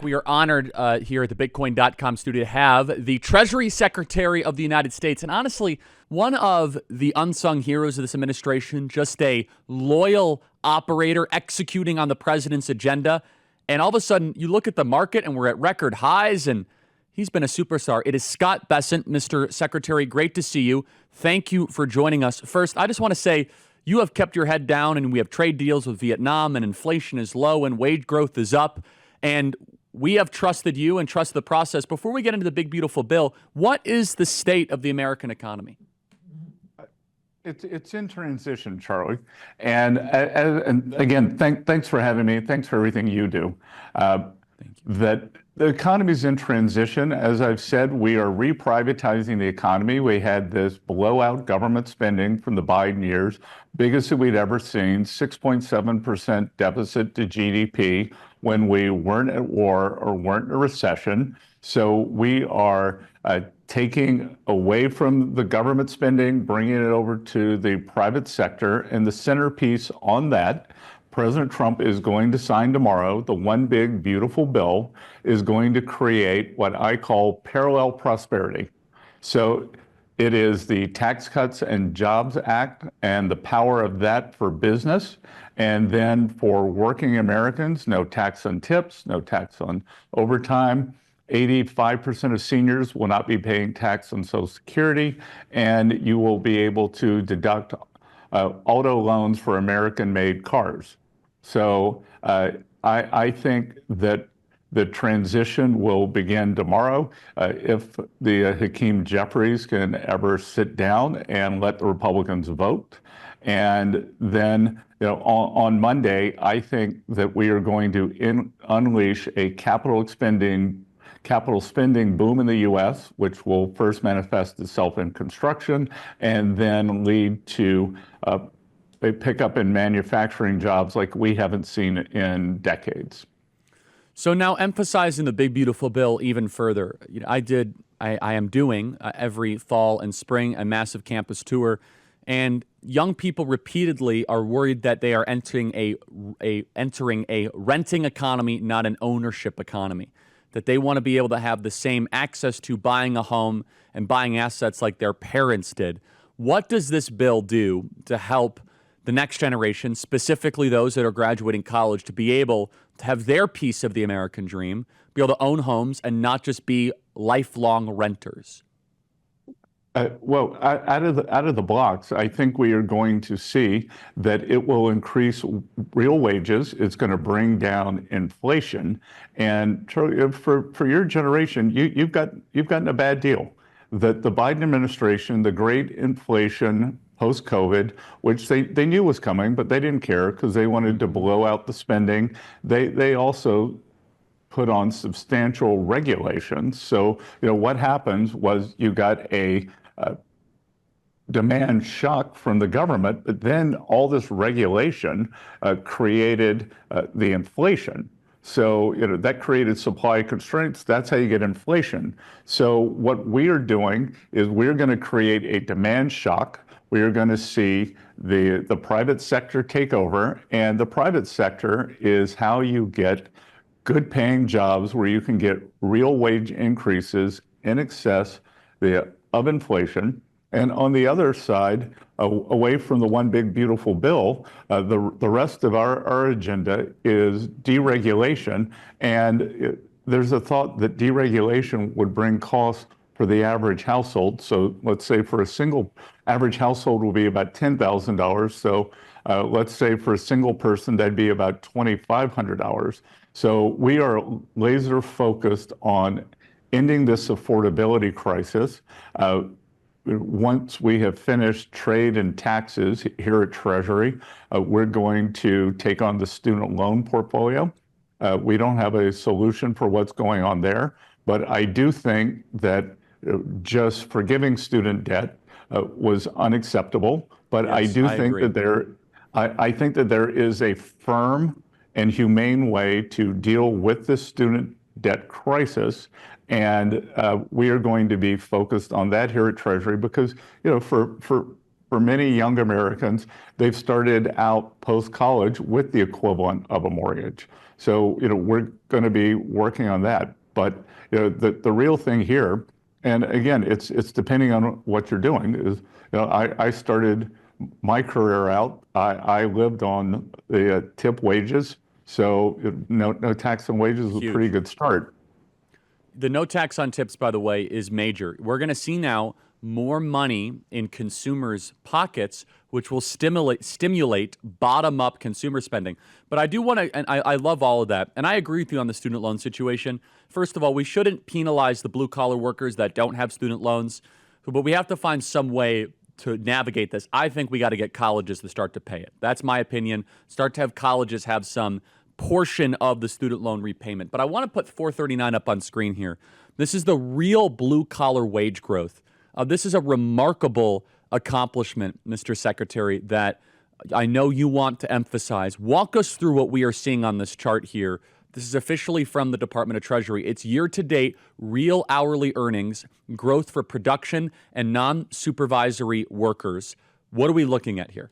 We are honored here at the Bitcoin.com studio to have the Treasury Secretary of the United States. And honestly, one of the unsung heroes of this administration, just a loyal operator executing on the president's agenda. And all of a sudden, you look at the market and we're at record highs, and he's been a superstar. It is Scott Bessent, Mr. Secretary. Great to see you. Thank you for joining us. First, I just want to say you have kept your head down, and we have trade deals with Vietnam, and inflation is low, and wage growth is up. And we have trusted you and trusted the process. Before we get into the big, beautiful bill, what is the state of the American economy? It's in transition, Charlie. And again, thanks for having me. Thanks for everything you do. Thank you. That the economy's in transition. As I've said, we are reprivatizing the economy. We had this blowout government spending from the Biden years, biggest that we'd ever seen, 6.7% deficit to GDP when we weren't at war or weren't in a recession. So we are taking away from the government spending, bringing it over to the private sector. And the centerpiece on that, President Trump is going to sign tomorrow. The one big, beautiful bill is going to create what I call parallel prosperity. So it is the Tax Cuts and Jobs Act and the power of that for business. And then for working Americans, no tax on tips, no tax on overtime. 85% of seniors will not be paying tax on Social Security, and you will be able to deduct auto loans for American-made cars. So I think that the transition will begin tomorrow. If the Hakeem Jeffries can ever sit down and let the Republicans vote. And then on Monday, I think that we are going to unleash a capital spending boom in the U.S., which will first manifest itself in construction and then lead to a pickup in manufacturing jobs like we haven't seen in decades. So now emphasizing the big, beautiful bill even further, I am doing every fall and spring a massive campus tour, and young people repeatedly are worried that they are entering a renting economy, not an ownership economy. That they want to be able to have the same access to buying a home and buying assets like their parents did. What does this bill do to help the next generation, specifically those that are graduating college, to be able to have their piece of the American dream, be able to own homes and not just be lifelong renters? Well, out of the blocks, I think we are going to see that it will increase real wages. It's going to bring down inflation. And for your generation, you've gotten a bad deal. That the Biden administration, the great inflation post-COVID, which they knew was coming, but they didn't care because they wanted to blow out the spending. They also put on substantial regulations. So what happens was you got a demand shock from the government, but then all this regulation created the inflation. So that created supply constraints. That's how you get inflation. So what we are doing is we're going to create a demand shock. We are going to see the private sector take over, and the private sector is how you get good paying jobs where you can get real wage increases in excess of inflation. And on the other side, away from the one big beautiful bill, the rest of our agenda is deregulation. And there's a thought that deregulation would bring costs for the average household. So let's say for a single average household will be about $10,000. So let's say for a single person, that'd be about $2,500. So we are laser focused on ending this affordability crisis. Once we have finished trade and taxes here at Treasury, we're going to take on the student loan portfolio. We don't have a solution for what's going on there, but I do think that just forgiving student debt was unacceptable. But yes, I do think that I think that there is a firm and humane way to deal with the student debt crisis. And we are going to be focused on that here at Treasury because, for many young Americans, they've started out post-college with the equivalent of a mortgage. So, we're going to be working on that. But, the real thing here, and again, it's depending on what you're doing, is, I started my career out, I lived on the tip wages. So no tax on wages is a pretty good start. The no tax on tips, by the way, is major. We're going to see now more money in consumers' pockets, which will stimulate bottom-up consumer spending. But I do want to, and I love all of that, and I agree with you on the student loan situation. First of all, we shouldn't penalize the blue-collar workers that don't have student loans, but we have to find some way to navigate this. I think we got to get colleges to start to pay it. That's my opinion. Start to have colleges have some portion of the student loan repayment. But I want to put 439 up on screen here. This is the real blue-collar wage growth. This is a remarkable accomplishment, Mr. Secretary, that I know you want to emphasize. Walk us through what we are seeing on this chart here. This is officially from the Department of Treasury. It's year-to-date real hourly earnings, growth for production and non-supervisory workers. What are we looking at here?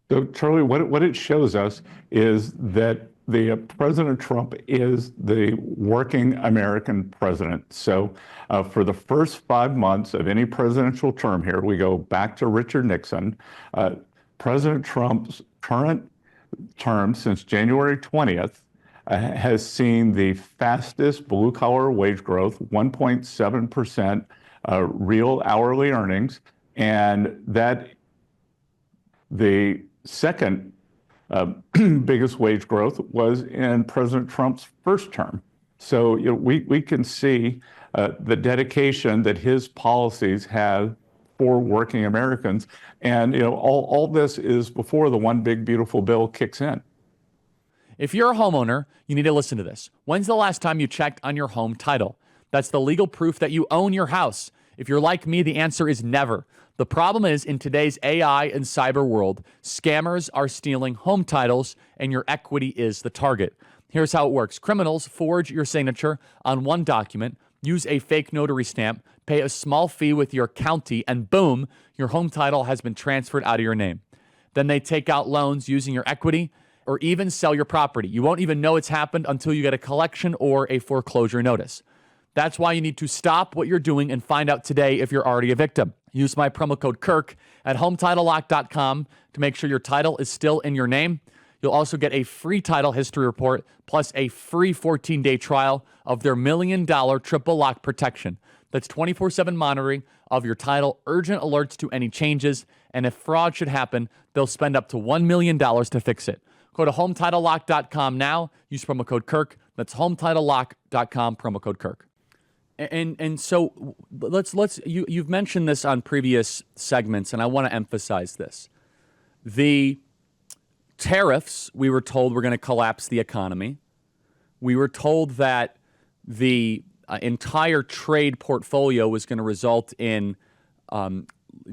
So, Charlie, what it shows us is that the President Trump is the working American president. So for the first 5 months of any presidential term here, we go back to Richard Nixon. President Trump's current term since January 20th has seen the fastest blue-collar wage growth, 1.7% real hourly earnings, and that the second biggest wage growth was in President Trump's first term. So we can see the dedication that his policies have for working Americans. And all this is before the one big beautiful bill kicks in. If you're a homeowner, you need to listen to this. When's the last time you checked on your home title? That's the legal proof that you own your house. If you're like me, the answer is never. The problem is, in today's AI and cyber world, scammers are stealing home titles, and your equity is the target. Here's how it works. Criminals forge your signature on one document, use a fake notary stamp, pay a small fee with your county, and boom, your home title has been transferred out of your name. Then they take out loans using your equity or even sell your property. You won't even know it's happened until you get a collection or a foreclosure notice. That's why you need to stop what you're doing and find out today if you're already a victim. Use my promo code Kirk at HometitleLock.com to make sure your title is still in your name. You'll also get a free title history report plus a free 14-day trial of their $1 million triple lock protection. That's 24/7 monitoring of your title, urgent alerts to any changes, and if fraud should happen, they'll spend up to $1 million to fix it. Go to HometitleLock.com now. Use promo code Kirk. That's HometitleLock.com, promo code Kirk. And so you've mentioned this on previous segments, and I want to emphasize this. The tariffs, we were told, were going to collapse the economy. We were told that the entire trade portfolio was going to result in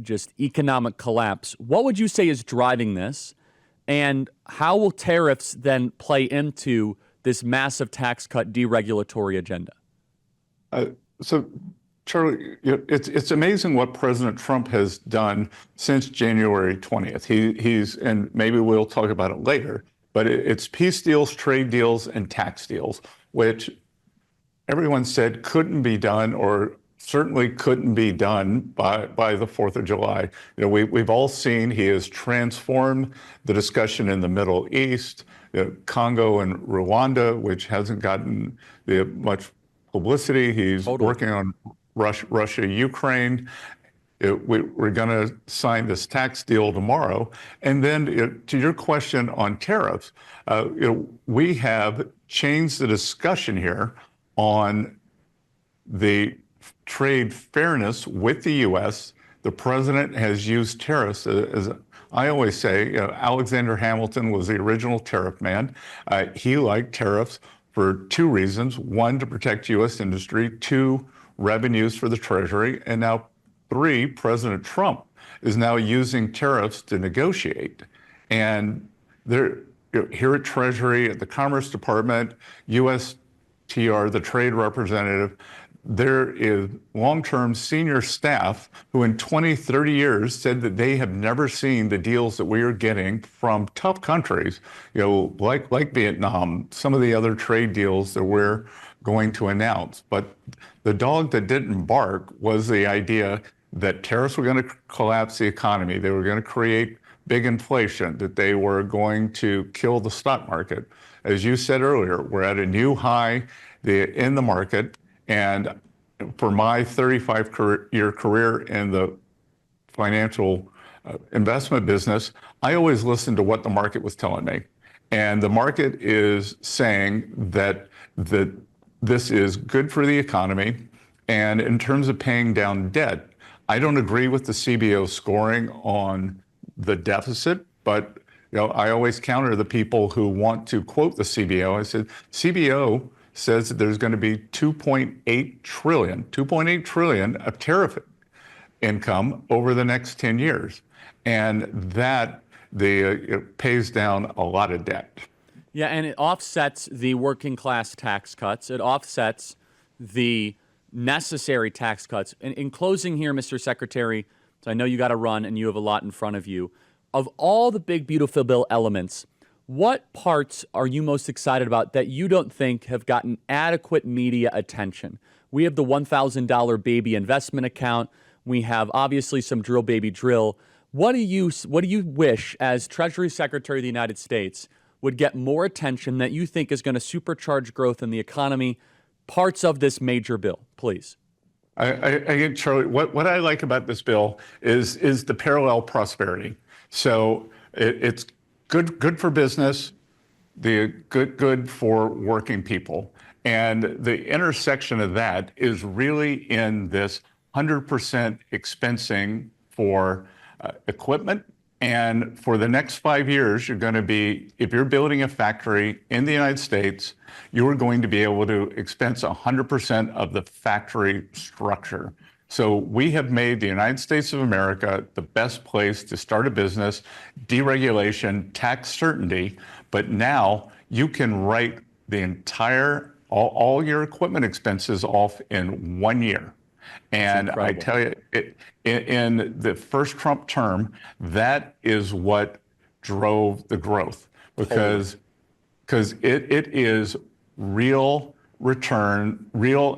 just economic collapse. What would you say is driving this, and how will tariffs then play into this massive tax cut deregulatory agenda? So, Charlie, it's amazing what President Trump has done since January 20th. He's, and maybe we'll talk about it later, but it's peace deals, trade deals, and tax deals, which everyone said couldn't be done, or certainly couldn't be done by the 4th of July. We've all seen he has transformed the discussion in the Middle East, Congo and Rwanda, which hasn't gotten much publicity. He's working on Russia, Ukraine. We're going to sign this tax deal tomorrow. And then to your question on tariffs, we have changed the discussion here on the trade fairness with the U.S. The president has used tariffs as I always say, Alexander Hamilton was the original tariff man. He liked tariffs for two reasons. One, to protect U.S. industry. Two, revenues for the Treasury. And now three, President Trump is now using tariffs to negotiate. And here at Treasury, at the Commerce Department, USTR, the trade representative, there is long-term senior staff who in 20, 30 years said that they have never seen the deals that we are getting from tough countries, like Vietnam, some of the other trade deals that we're going to announce. But the dog that didn't bark was the idea that tariffs were going to collapse the economy. They were going to create big inflation, that they were going to kill the stock market. As you said earlier, we're at a new high in the market. And for my 35-year career in the financial investment business, I always listened to what the market was telling me. And the market is saying that this is good for the economy. And in terms of paying down debt, I don't agree with the CBO scoring on the deficit, but I always counter the people who want to quote the CBO. I said, CBO says that there's going to be 2.8 trillion of tariff income over the next 10 years. And that it pays down a lot of debt. Yeah, and it offsets the working class tax cuts. It offsets the necessary tax cuts. In closing here, Mr. Secretary, so I know you got to run and you have a lot in front of you. Of all the big, beautiful bill elements, what parts are you most excited about that you don't think have gotten adequate media attention? We have the $1,000 baby investment account. We have obviously some drill baby drill. What do you wish as Treasury Secretary of the United States would get more attention that you think is going to supercharge growth in the economy? Parts of this major bill, please. I Charlie, what I like about this bill is the parallel prosperity. So it's good for business, good for working people. And the intersection of that is really in this 100% expensing for equipment. And for the next 5 years, you're going to be, if you're building a factory in the United States, you are going to be able to expense 100% of the factory structure. So we have made the United States of America the best place to start a business, deregulation, tax certainty, but now you can write the entire, all your equipment expenses off in 1 year. And I tell you, in the first Trump term, that is what drove the growth, because it is real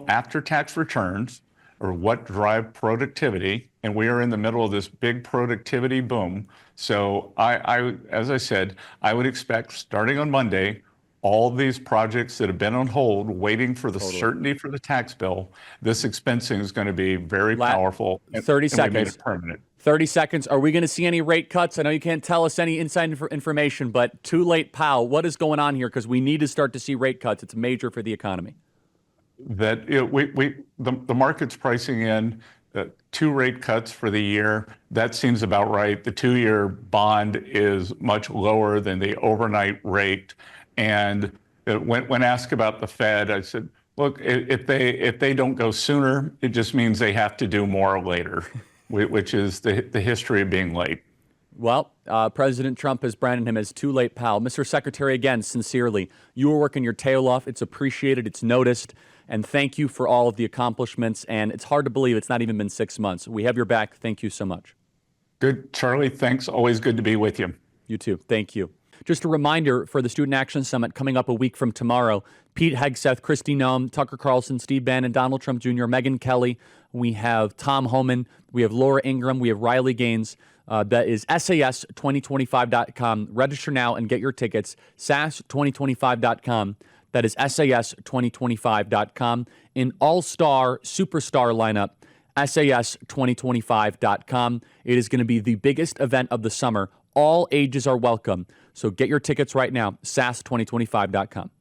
after-tax returns are what drive productivity, and we are in the middle of this big productivity boom. So as I said, I would expect starting on Monday, all these projects that have been on hold, waiting for the certainty for the tax bill, this expensing is going to be very powerful. 30 seconds. We made it permanent. 30 seconds. Are we going to see any rate cuts? I know you can't tell us any inside information, but too late, pal. What is going on here? Because we need to start to see rate cuts. It's major for the economy. That the market's pricing in 2 rate cuts for the year. That seems about right. The 2-year bond is much lower than the overnight rate. And when asked about the Fed, I said, look, if they don't go sooner, it just means they have to do more later, which is the history of being late. Well, President Trump has branded him as too late, pal. Mr. Secretary, again, sincerely, you are working your tail off. It's appreciated. It's noticed. And thank you for all of the accomplishments. And it's hard to believe it's not even been 6 months. We have your back. Thank you so much. Good, Charlie. Thanks. Always good to be with you. You too. Thank you. Just a reminder for the Student Action Summit coming up a week from tomorrow. Pete Hegseth, Kristi Noem, Tucker Carlson, Steve Bannon, Donald Trump Jr., Megyn Kelly. We have Tom Homan. We have Laura Ingraham. We have Riley Gaines. That is SAS2025.com. Register now and get your tickets. SAS2025.com. That is SAS2025.com. An all-star, superstar lineup. SAS2025.com. It is going to be the biggest event of the summer. All ages are welcome. So get your tickets right now, SAS2025.com.